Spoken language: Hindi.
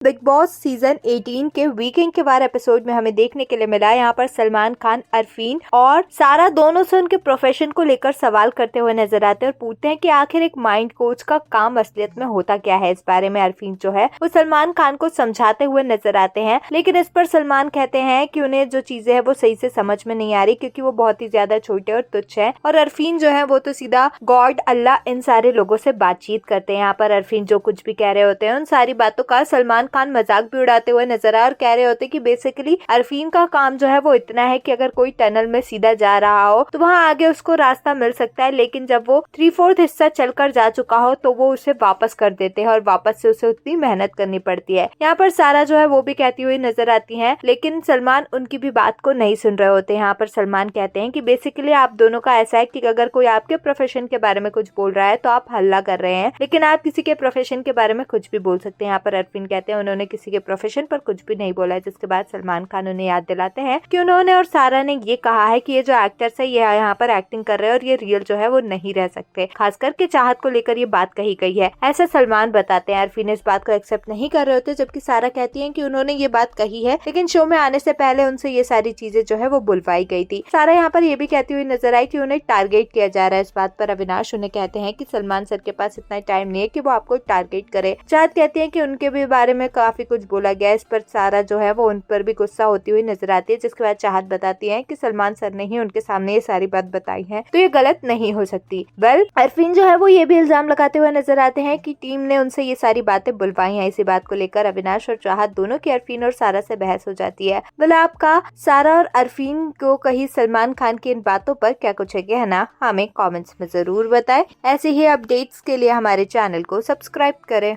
बिग बॉस सीजन 18 के वीकेंड के बार एपिसोड में हमें देखने के लिए मिला यहाँ पर सलमान खान, अरफीन और सारा दोनों से उनके प्रोफेशन को लेकर सवाल करते हुए नजर आते हैं और पूछते हैं कि आखिर एक माइंड कोच का काम असलियत में होता क्या है। इस बारे में अरफीन जो है वो सलमान खान को समझाते हुए नजर आते हैं, लेकिन इस पर सलमान कहते हैं कि उन्हें जो चीजें है वो सही से समझ में नहीं आ रही क्योंकि वो बहुत ही ज्यादा छोटे और तुच्छ है। और अरफीन जो है वो तो सीधा गॉड, अल्लाह इन सारे लोगों से बातचीत करते हैं। यहाँ पर अरफीन जो कुछ भी कह रहे होते हैं उन सारी बातों का सलमान खान मजाक भी उड़ाते हुए नजर आ और कह रहे होते कि बेसिकली अरफीन का काम जो है वो इतना है कि अगर कोई टनल में सीधा जा रहा हो तो वहां आगे उसको रास्ता मिल सकता है, लेकिन जब वो 3/4 हिस्सा चलकर जा चुका हो तो वो उसे वापस कर देते हैं और वापस से उसे उतनी मेहनत करनी पड़ती है। यहाँ पर सारा जो है वो भी कहती हुई नजर आती है, लेकिन सलमान उनकी भी बात को नहीं सुन रहे होते। यहाँ पर सलमान कहते हैं कि बेसिकली आप दोनों का ऐसा है कि अगर कोई आपके प्रोफेशन के बारे में कुछ बोल रहा है तो आप हल्ला कर रहे हैं, लेकिन आप किसी के प्रोफेशन के बारे में कुछ भी बोल सकते हैं। यहाँ पर अरफीन कहते हैं उन्होंने किसी के प्रोफेशन पर कुछ भी नहीं बोला है, जिसके बाद सलमान खान उन्हें याद दिलाते हैं कि उन्होंने और सारा ने ये कहा है कि ये जो एक्टर्स है ये यहाँ पर एक्टिंग कर रहे हैं और ये रियल जो है वो नहीं रह सकते, खास करके चाहत को लेकर ये बात कही गई है, ऐसा सलमान बताते हैं। अरफीन इस बात को एक्सेप्ट नहीं कर रहे होते, जबकि सारा कहती है कि उन्होंने ये बात कही है लेकिन शो में आने से पहले उनसे ये सारी चीजें जो है वो बुलवाई गई थी। सारा यहाँ पर ये भी कहती हुई नजर आई कि उन्हें टारगेट किया जा रहा है। इस बात पर अविनाश उन्हें कहते हैं कि सलमान सर के पास इतना टाइम नहीं है कि वो आपको टारगेट करे। चाहत कहती है कि उनके भी बारे में काफी कुछ बोला गया। इस पर सारा जो है वो उन पर भी गुस्सा होती हुई नजर आती है, जिसके बाद चाहत बताती है कि सलमान सर ने ही उनके सामने ये सारी बात बताई है तो ये गलत नहीं हो सकती। अरफीन जो है वो ये भी इल्जाम लगाते हुए नजर आते हैं कि टीम ने उनसे ये सारी बातें बुलवाई हैं। इसी बात को लेकर अविनाश और चाहत दोनों की अरफीन और सारा से बहस हो जाती है। आपका सारा और अरफीन को कही सलमान खान की इन बातों पर क्या कुछ है कहना, हमें कमेंट्स में जरूर बताएं। ऐसे ही अपडेट्स के लिए हमारे चैनल को सब्सक्राइब करें।